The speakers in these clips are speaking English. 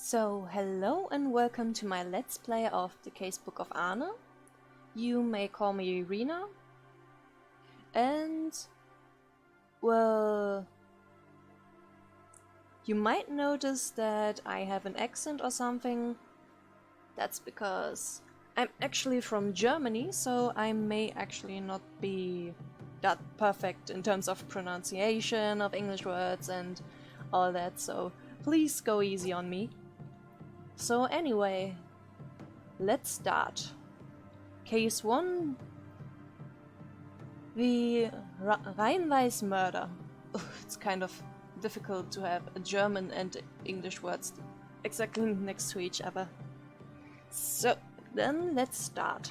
So, hello and welcome to my Let's Play of the Casebook of Arne. You may call me Rina. And, well, you might notice that I have an accent or something. That's because I'm actually from Germany, so I may actually not be that perfect in terms of pronunciation of English words and all that, so please go easy on me. So anyway, let's start. Case 1. The Rheinweiss murder. It's kind of difficult to have a German and English words exactly next to each other. So, then let's start.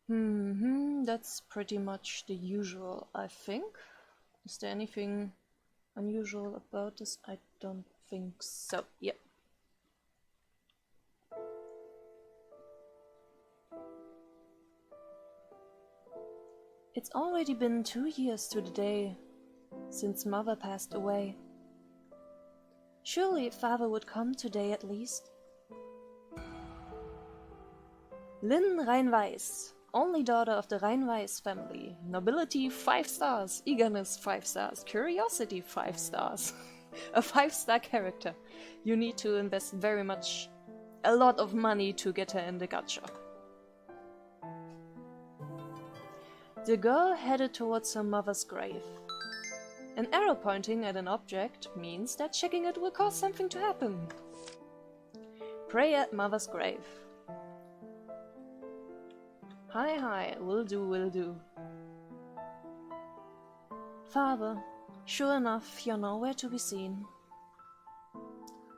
That's pretty much the usual, I think. Is there anything unusual about this? I don't think so. Yep. It's already been 2 years to the day since Mother passed away. Surely Father would come today at least. Lynn Rheinweiss, only daughter of the Rheinweiss family. Nobility 5 stars, eagerness 5 stars, curiosity 5 stars. A 5-star character. You need to invest a lot of money to get her in the gacha. The girl headed towards her mother's grave. An arrow pointing at an object means that checking it will cause something to happen. Pray at mother's grave. Hi, will do. Father, sure enough, you're nowhere to be seen.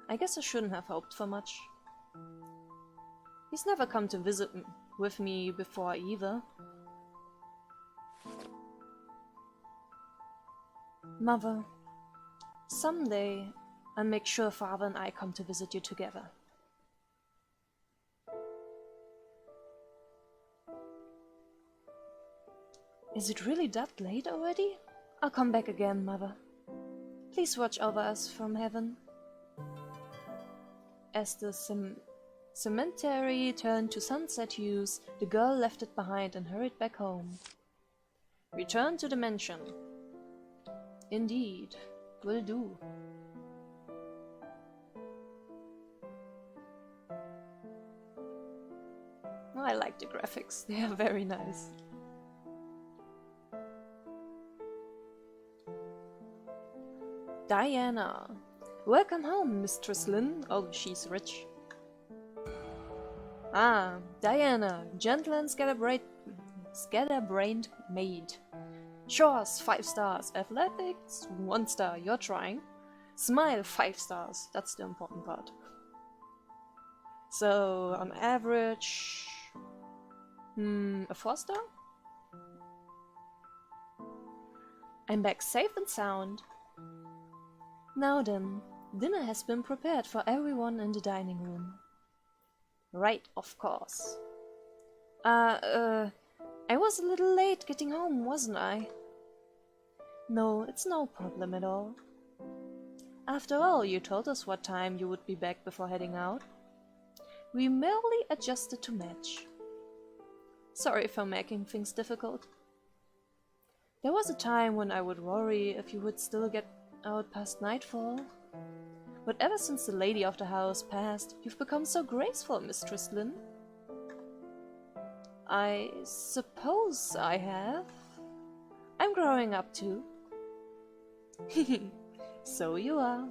I guess I shouldn't have hoped for much. He's never come to visit with me before either. Mother, someday I'll make sure Father and I come to visit you together. Is it really that late already? I'll come back again, Mother. Please watch over us from heaven. As the cemetery turned to sunset hues, the girl left it behind and hurried back home. Return to the mansion. Indeed, will do. I like the graphics, they are very nice. Diana. Welcome home, Mistress Lynn. Oh, she's rich. Ah, Diana, gentle and scatterbrained maid. Chores, 5 stars. Athletics, 1 star. You're trying. Smile, 5 stars. That's the important part. So, on average... a 4 star? I'm back safe and sound. Now then, dinner has been prepared for everyone in the dining room. Right, of course. I was a little late getting home, wasn't I? No, it's no problem at all. After all, you told us what time you would be back before heading out. We merely adjusted to match. Sorry for making things difficult. There was a time when I would worry if you would still get out past nightfall. But ever since the lady of the house passed, you've become so graceful, Mistress Lynn. I suppose I have. I'm growing up too. So you are.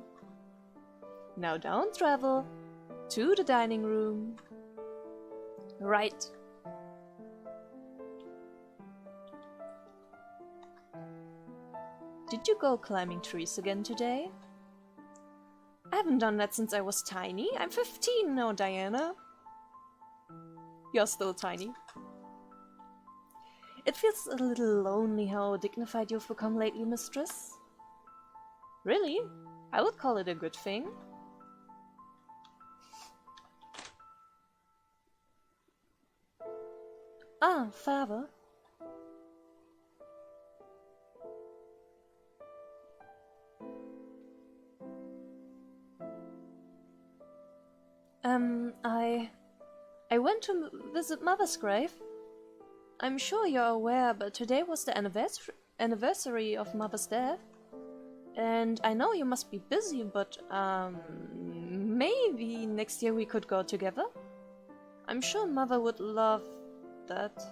Now don't travel. To the dining room. Right. Did you go climbing trees again today? I haven't done that since I was tiny. I'm 15 now, Diana. You're still tiny. It feels a little lonely how dignified you've become lately, mistress. Really? I would call it a good thing. Ah, Father. I went to visit Mother's grave. I'm sure you're aware, but today was the anniversary of Mother's death. And I know you must be busy, but maybe next year we could go together? I'm sure Mother would love that.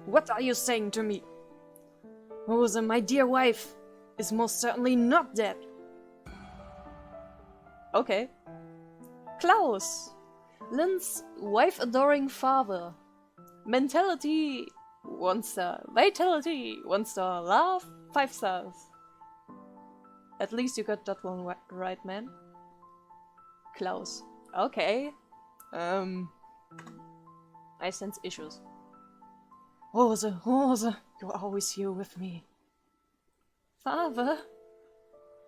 What are you saying to me? Rosa, my dear wife, is most certainly not dead. Okay. Klaus, Lynn's wife-adoring father. Mentality, 1 star. Vitality, 1 star. Love, 5 stars. At least you got that one right, man. Klaus. Okay. I sense issues. Rosa, Rosa, you're always here with me. Father?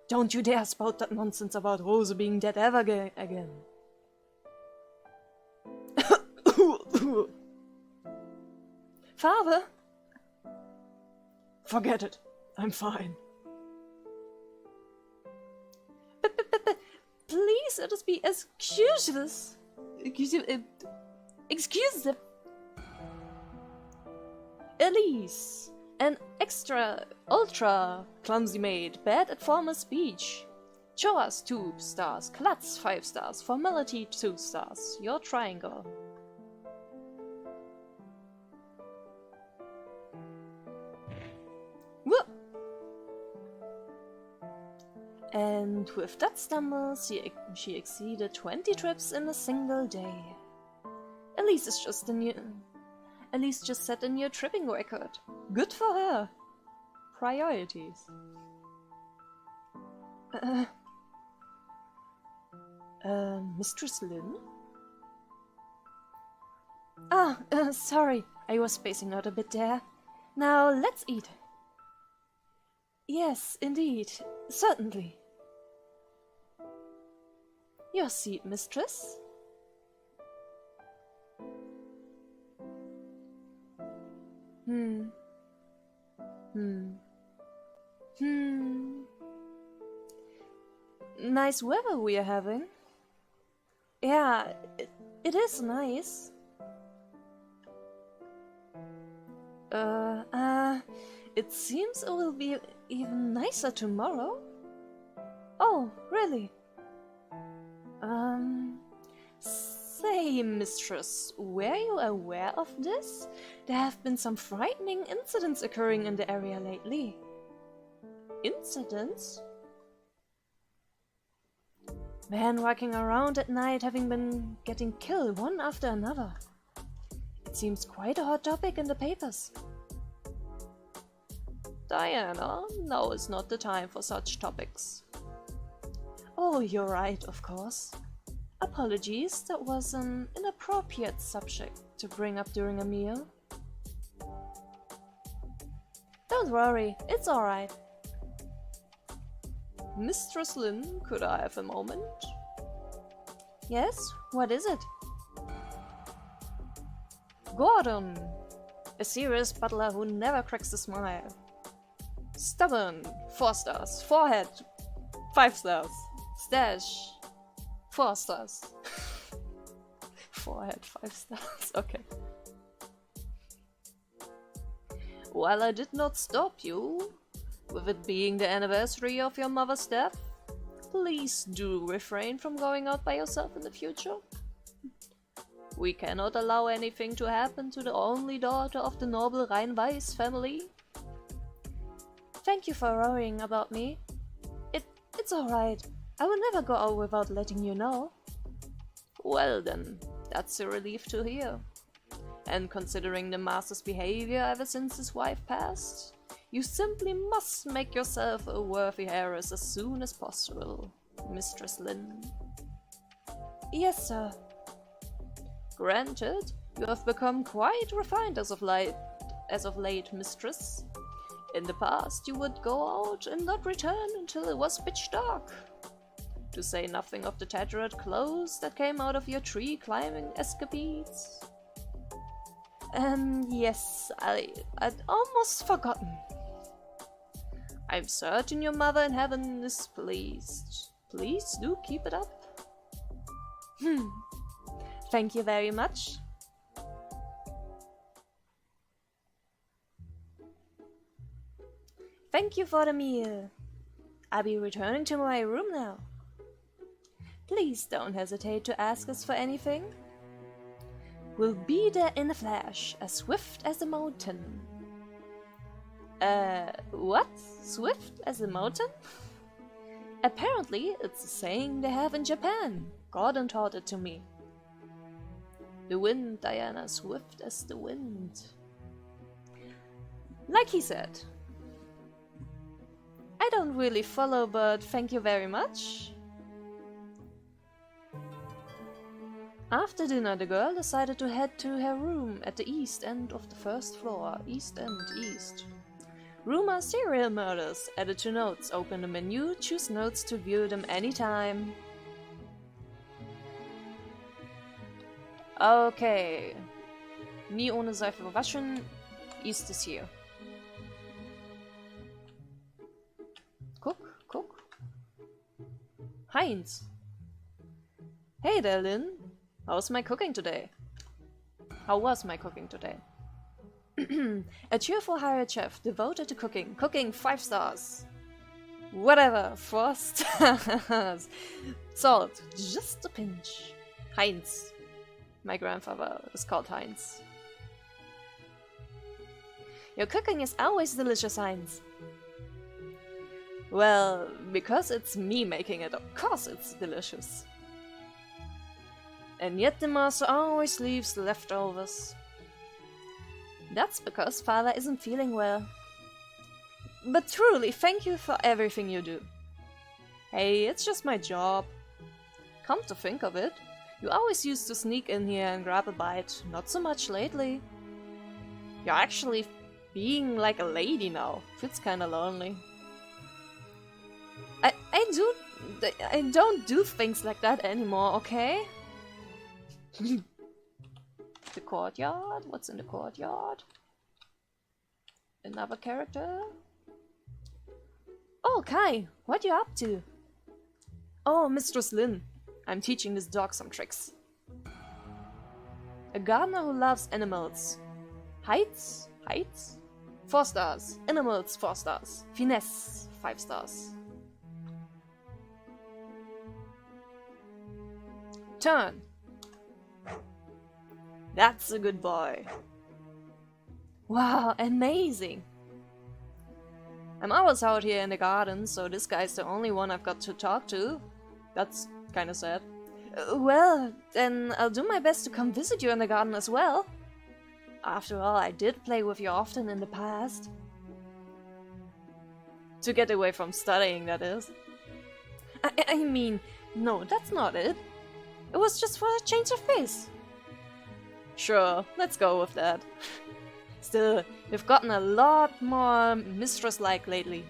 Don't you dare spout that nonsense about Rosa being dead ever again. Father? Forget it. I'm fine. Please let us be excuses. Excuse Elise, an extra, ultra clumsy maid, bad at formal speech. Chores, 2 stars. Klutz, 5 stars. Formality, 2 stars. Your triangle. Whoop. And with that stumble, she exceeded 20 trips in a single day. Elise is just Elise just set a new tripping record. Good for her. Priorities. Mistress Lynn? Sorry, I was spacing out a bit there. Now let's eat. Yes, indeed, certainly. Your seat, mistress. Nice weather we are having. Yeah, it is nice. It seems it will be even nicer tomorrow. Oh, really? Say, mistress, were you aware of this? There have been some frightening incidents occurring in the area lately. Incidents? Men walking around at night having been getting killed one after another. It seems quite a hot topic in the papers. Diana, now is not the time for such topics. Oh, you're right, of course. Apologies, that was an inappropriate subject to bring up during a meal. Don't worry, it's alright. Mistress Lynn, could I have a moment? Yes, what is it? Gordon, a serious butler who never cracks a smile. Stubborn, 4 stars. Forehead, 5 stars. Stash, 4 stars. Forehead, 5 stars, okay. While I did not stop you, with it being the anniversary of your mother's death, please do refrain from going out by yourself in the future. We cannot allow anything to happen to the only daughter of the noble Rhein-Weiss family. Thank you for worrying about me. It's alright. I will never go out without letting you know. Well then, that's a relief to hear. And considering the master's behavior ever since his wife passed, you simply must make yourself a worthy heiress as soon as possible, Mistress Lynn. Yes, sir. Granted, you have become quite refined as of late, mistress. In the past, you would go out and not return until it was pitch dark. To say nothing of the tattered clothes that came out of your tree-climbing escapades. Yes, I'd almost forgotten. I'm certain your mother in heaven is pleased. Please do keep it up. Thank you very much. Thank you for the meal. I'll be returning to my room now. Please don't hesitate to ask us for anything. We'll be there in a flash, as swift as a mountain. What? Swift as a mountain? Apparently, it's a saying they have in Japan. Gordon taught it to me. The wind, Diana, swift as the wind. Like he said. I don't really follow, but thank you very much. After dinner, the girl decided to head to her room at the east end of the first floor. East end, east. Rumor serial murders. Added to notes. Open the menu, choose notes to view them anytime. Okay. Nie ohne Seife waschen. East is here. Cook. Heinz. Hey there, Lynn. How's my cooking today? How was my cooking today? A cheerful hired chef devoted to cooking. Cooking 5 stars. Whatever, 4 stars. Salt, just a pinch. Heinz. My grandfather is called Heinz. Your cooking is always delicious, Heinz. Well, because it's me making it, of course it's delicious. And yet the master always leaves leftovers. That's because father isn't feeling well. But truly, thank you for everything you do. Hey, it's just my job. Come to think of it, you always used to sneak in here and grab a bite. Not so much lately. You're actually being like a lady now. Feels kinda lonely. I don't do things like that anymore, okay? The courtyard? What's in the courtyard? Another character? Oh, Kai! What you up to? Oh, Mistress Lynn. I'm teaching this dog some tricks. A gardener who loves animals. Heights? 4 stars. Animals, 4 stars. Finesse, 5 stars. Turn. That's a good boy. Wow, amazing. I'm always out here in the garden, so this guy's the only one I've got to talk to. That's kinda sad. Well, then I'll do my best to come visit you in the garden as well. After all, I did play with you often in the past. To get away from studying, that is. I mean, no, that's not it. It was just for a change of pace. Sure, let's go with that. Still, you've gotten a lot more mistress-like lately.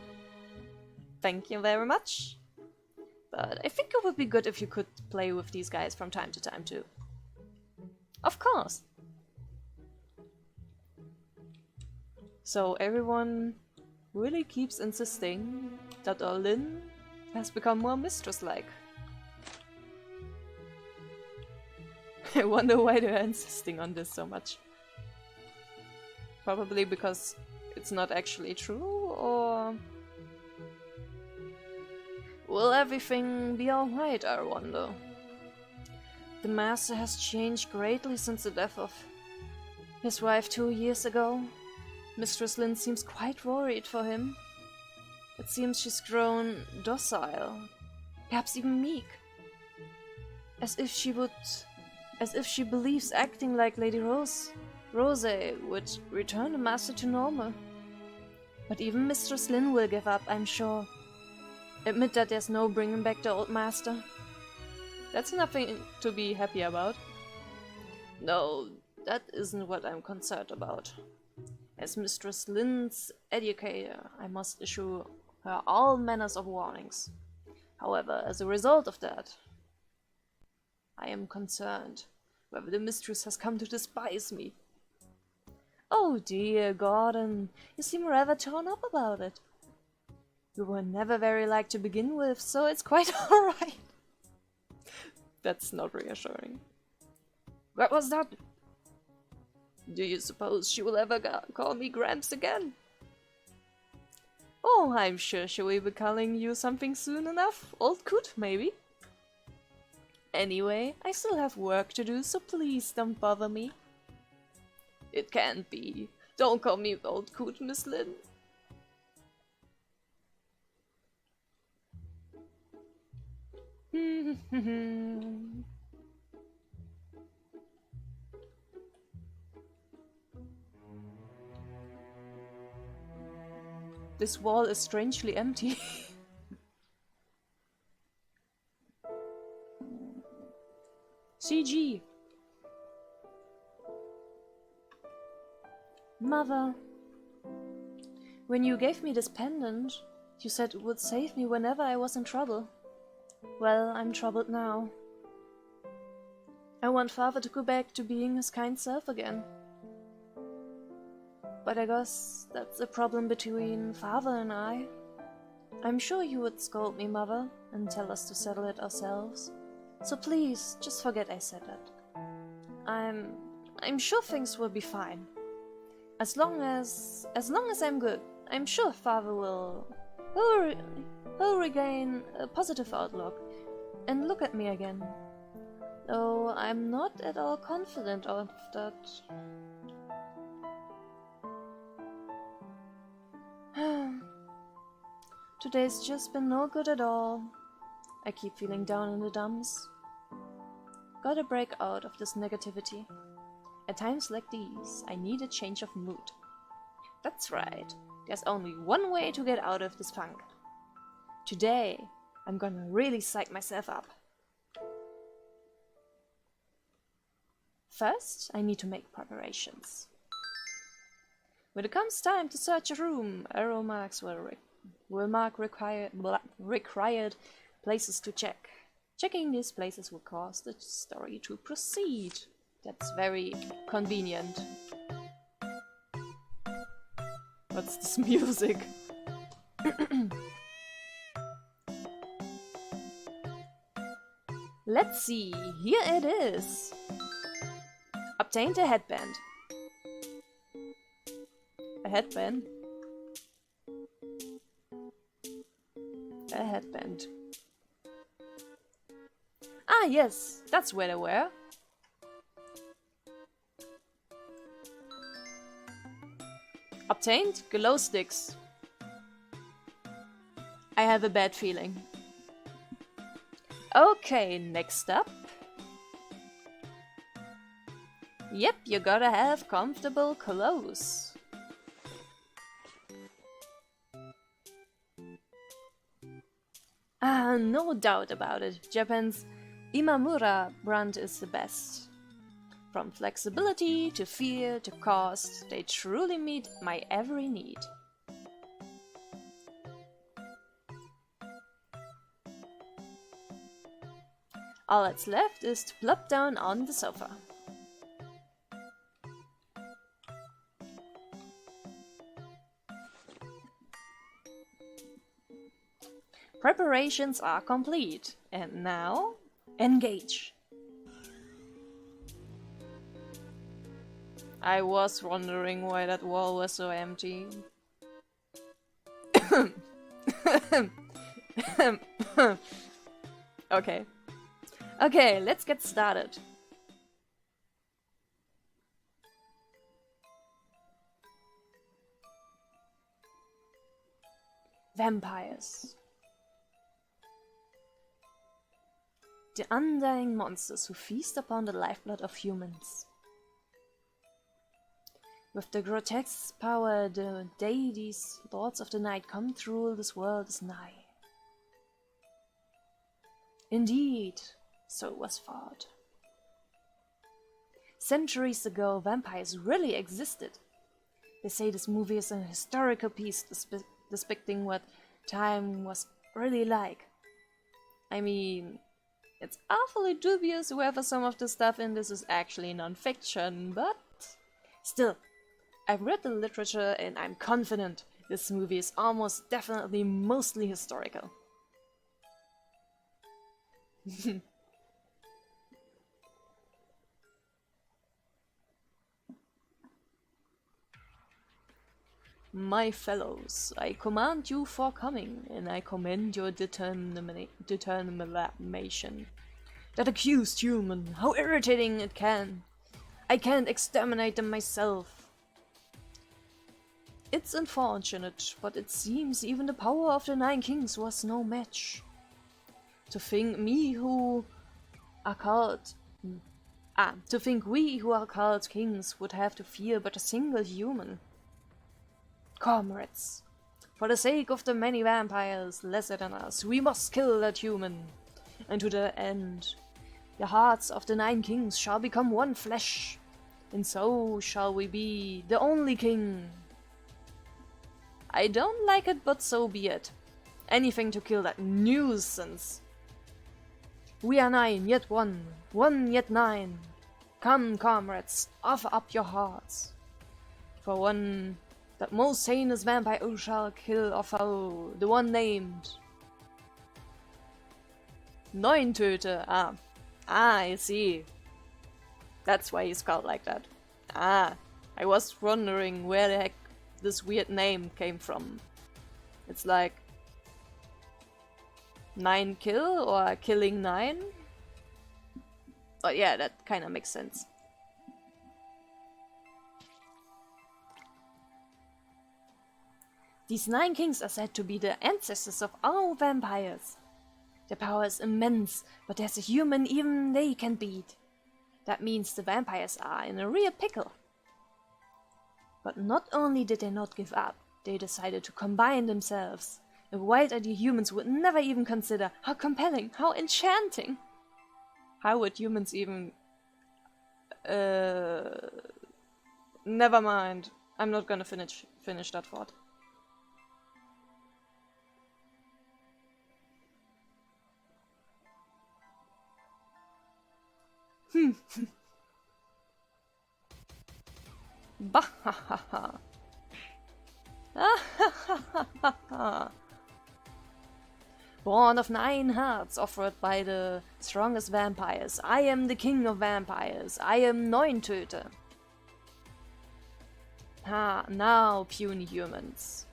Thank you very much. But I think it would be good if you could play with these guys from time to time too. Of course. So everyone really keeps insisting that Lynn has become more mistress-like. I wonder why they're insisting on this so much. Probably because it's not actually true, or... Will everything be alright, I wonder? The master has changed greatly since the death of his wife 2 years ago. Mistress Lynn seems quite worried for him. It seems she's grown docile, perhaps even meek. As if she believes acting like Lady Rose would return the master to normal. But even Mistress Lynn will give up, I'm sure. Admit that there's no bringing back the old master. That's nothing to be happy about. No, that isn't what I'm concerned about. As Mistress Lynn's educator, I must issue her all manners of warnings. However, as a result of that, I am concerned whether the mistress has come to despise me. Oh dear, Gordon, you seem rather torn up about it. You were never very liked to begin with, so it's quite alright. That's not reassuring. What was that? Do you suppose she will ever call me Gramps again? Oh, I'm sure she will be calling you something soon enough. Old coot, maybe. Anyway, I still have work to do, so please don't bother me. It can't be. Don't call me old coot, Miss Lynn. This wall is strangely empty. CG. Mother, when you gave me this pendant, you said it would save me whenever I was in trouble. Well, I'm troubled now. I want Father to go back to being his kind self again. But I guess that's a problem between Father and I. I'm sure you would scold me, Mother, and tell us to settle it ourselves. So please, just forget I said that. I'm sure things will be fine. As long as I'm good, I'm sure Father he'll regain a positive outlook and look at me again. Though I'm not at all confident of that. Today's just been no good at all. I keep feeling down in the dumps. Gotta break out of this negativity. At times like these, I need a change of mood. That's right, there's only one way to get out of this funk. Today, I'm gonna really psych myself up. First, I need to make preparations. When it comes time to search a room, arrow marks will mark required places to check. Checking these places will cause the story to proceed. That's very convenient. What's this music? Let's see, here it is. Obtained a headband. A headband? A headband. Ah, yes, that's where they were. Obtained glow sticks. I have a bad feeling. Okay, next up. Yep, you gotta have comfortable clothes. Ah, no doubt about it. Japan's Imamura brand is the best. From flexibility to feel to cost, they truly meet my every need. All that's left is to plop down on the sofa. Preparations are complete, and now, engage! I was wondering why that wall was so empty. Okay, let's get started. Vampires. The undying monsters who feast upon the lifeblood of humans. With the grotesque power the deities, lords of the night, come to rule this world is nigh. Indeed, so it was thought. Centuries ago, vampires really existed. They say this movie is a historical piece depicting what time was really like. I mean, it's awfully dubious whether some of the stuff in this is actually non-fiction, but still, I've read the literature and I'm confident this movie is almost definitely mostly historical. My fellows, I command you for coming, and I commend your determination. That accused human, how irritating it can! I can't exterminate them myself. It's unfortunate, but it seems even the power of the 9 kings was no match. To think we who are called kings would have to fear but a single human. Comrades, for the sake of the many vampires lesser than us, we must kill that human. And to the end, the hearts of the 9 kings shall become one flesh, and so shall we be the only king. I don't like it, but so be it. Anything to kill that nuisance. We are 9, yet 1, 1 yet 9. Come, comrades, offer up your hearts. For one, that most heinous vampire who shall kill or foe, the one named Neuntöter. I see. That's why he's called like that. I was wondering where the heck this weird name came from. It's like 9 kill or killing 9? But yeah, that kinda makes sense. These 9 kings are said to be the ancestors of all vampires. Their power is immense, but there's a human even they can beat. That means the vampires are in a real pickle. But not only did they not give up, they decided to combine themselves. A wild idea humans would never even consider. How compelling, how enchanting! How would humans even... Never mind. I'm not gonna finish that thought. Bahahaha. Born of 9 hearts offered by the strongest vampires, I am the king of vampires. I am Neuntöter. Now, puny humans.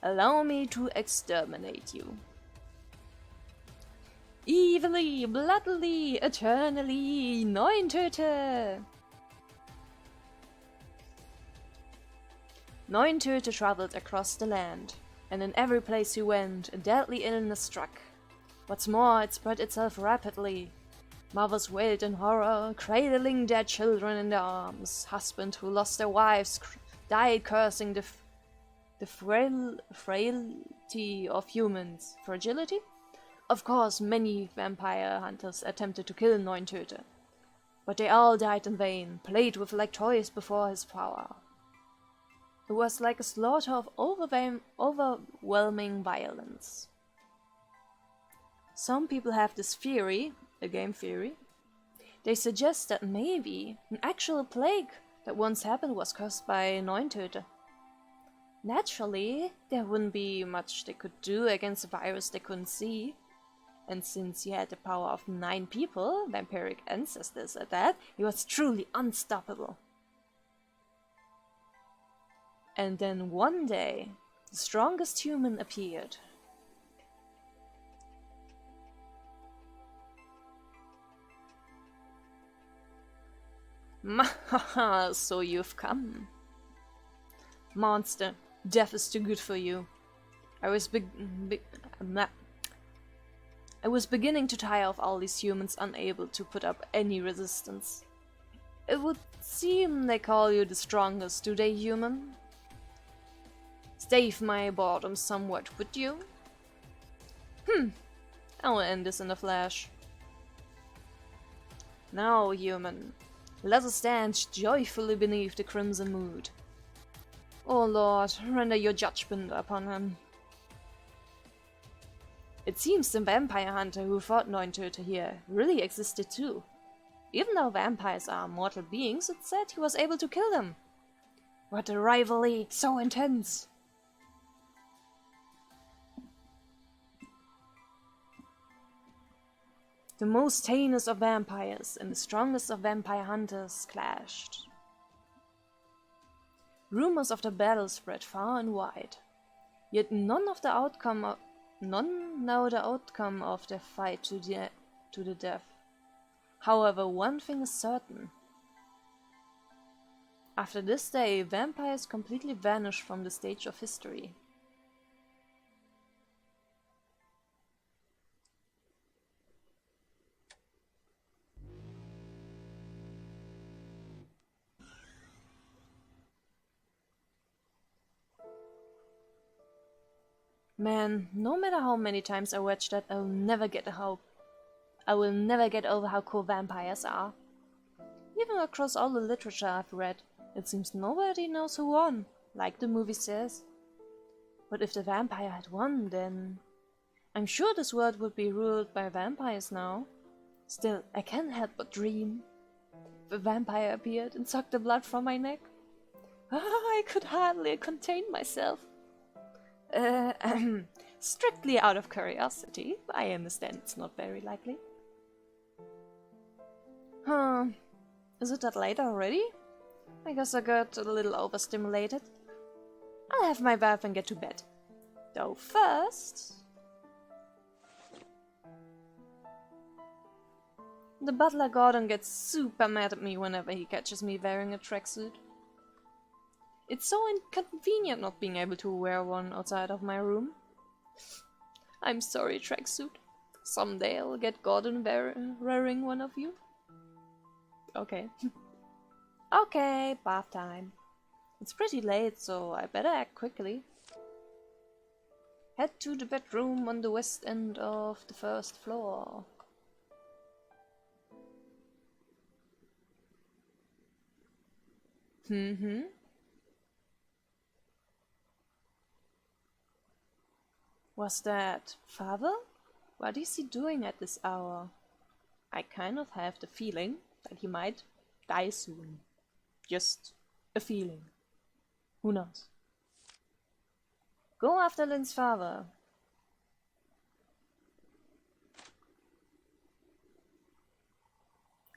Allow me to exterminate you. Evilly, bloodily, eternally, Neuntöter! Neuntöter traveled across the land, and in every place he went, a deadly illness struck. What's more, it spread itself rapidly. Mothers wailed in horror, cradling their children in their arms. Husbands who lost their wives died cursing the frailty of humans. Fragility? Of course, many vampire hunters attempted to kill Neuntöter, but they all died in vain, played with like toys before his power. It was like a slaughter of overwhelming violence. Some people have this theory, a game theory. They suggest that maybe an actual plague that once happened was caused by Neuntöter. Naturally, there wouldn't be much they could do against a virus they couldn't see. And since he had the power of 9 people, vampiric ancestors at that, he was truly unstoppable. And then one day, the strongest human appeared. Mahaha, so you've come. Monster, death is too good for you. I was beginning to tire of all these humans unable to put up any resistance. It would seem they call you the strongest, do they, human? Stave my boredom somewhat, would you? I'll end this in a flash. Now, human, let us stand joyfully beneath the crimson mood. O Lord, render your judgment upon him. It seems the vampire hunter who fought Neuntöter here really existed too. Even though vampires are mortal beings, it's said he was able to kill them. What a rivalry! So intense! The most heinous of vampires and the strongest of vampire hunters clashed. Rumors of the battle spread far and wide, yet none know the outcome of the fight to the death. However, one thing is certain. After this day, vampires completely vanished from the stage of history. Man, no matter how many times I watch that, I will never get over how cool vampires are. Even across all the literature I've read, it seems nobody knows who won, like the movie says. But if the vampire had won, then I'm sure this world would be ruled by vampires now. Still, I can't help but dream. If a vampire appeared and sucked the blood from my neck, I could hardly contain myself. Strictly out of curiosity, I understand it's not very likely. Is it that late already? I guess I got a little overstimulated. I'll have my bath and get to bed. Though first... The butler Gordon gets super mad at me whenever he catches me wearing a tracksuit. It's so inconvenient not being able to wear one outside of my room. I'm sorry, tracksuit. Someday I'll get Gordon wearing one of you. Okay. Okay, bath time. It's pretty late, so I better act quickly. Head to the bedroom on the west end of the first floor. Was that father? What is he doing at this hour? I kind of have the feeling that he might die soon. Just a feeling. Who knows? Go after Lynn's father.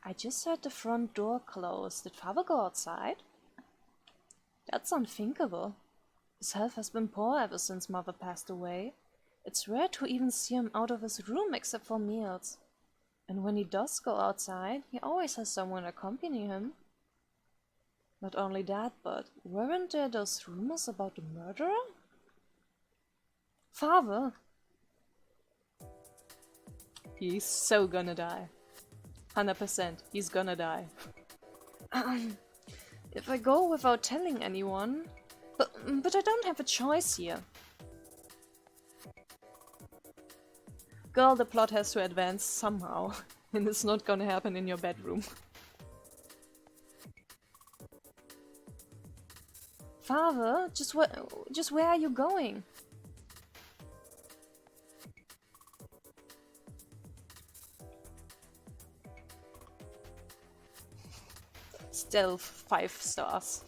I just heard the front door close. Did father go outside? That's unthinkable. His health has been poor ever since mother passed away. It's rare to even see him out of his room except for meals. And when he does go outside, he always has someone accompany him. Not only that, but weren't there those rumors about the murderer? Father! He's so gonna die. 100%, he's gonna die. If I go without telling anyone... But I don't have a choice here. Girl, the plot has to advance somehow, and it's not gonna happen in your bedroom. Father, just where are you going? Still 5 stars.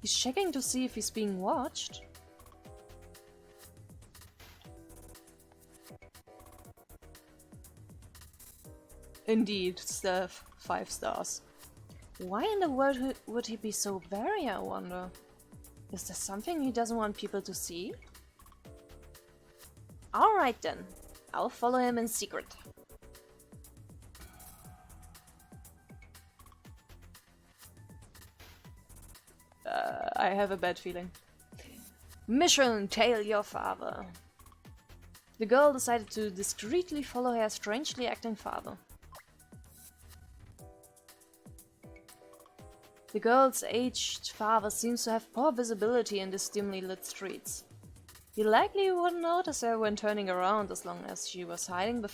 He's checking to see if he's being watched. Indeed, still 5 stars. Why in the world would he be so wary, I wonder? Is there something he doesn't want people to see? Alright then, I'll follow him in secret. I have a bad feeling. Mission, tail your father. The girl decided to discreetly follow her strangely acting father. The girl's aged father seems to have poor visibility in the dimly lit streets. He likely wouldn't notice her when turning around as long as she was hiding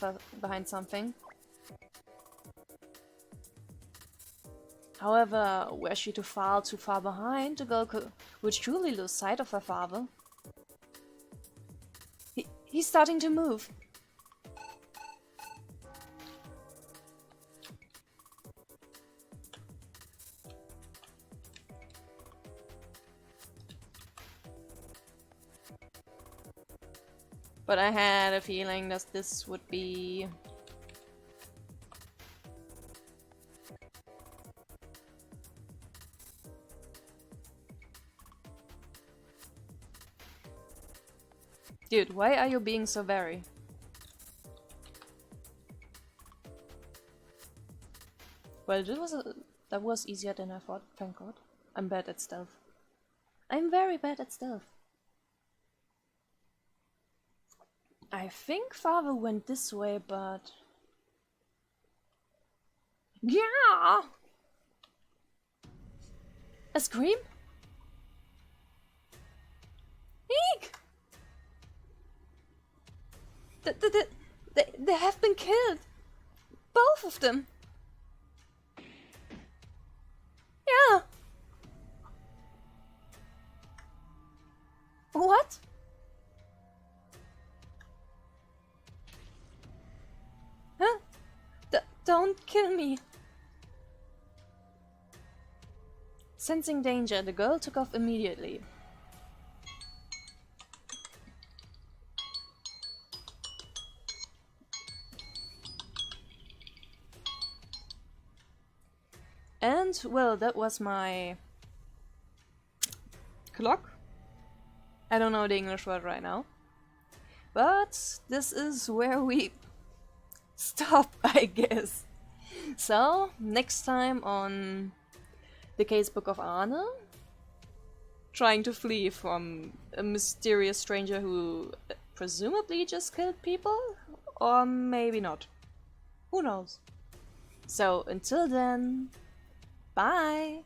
behind something. However, were she to fall too far behind, the girl would surely lose sight of her father. He's starting to move. But I had a feeling that this would be... Dude, why are you being so very? Well, that was easier than I thought, thank god. I'm bad at stealth. I'm very bad at stealth. I think father went this way, but... Yeah! A scream? Eek! They have been killed! Both of them! Yeah! What? Huh? Don't kill me! Sensing danger, the girl took off immediately. And, well, that was my... clock? I don't know the English word right now. But this is where we stop, I guess. So, next time on the Casebook of Arne, trying to flee from a mysterious stranger who presumably just killed people? Or maybe not. Who knows? So, until then, bye!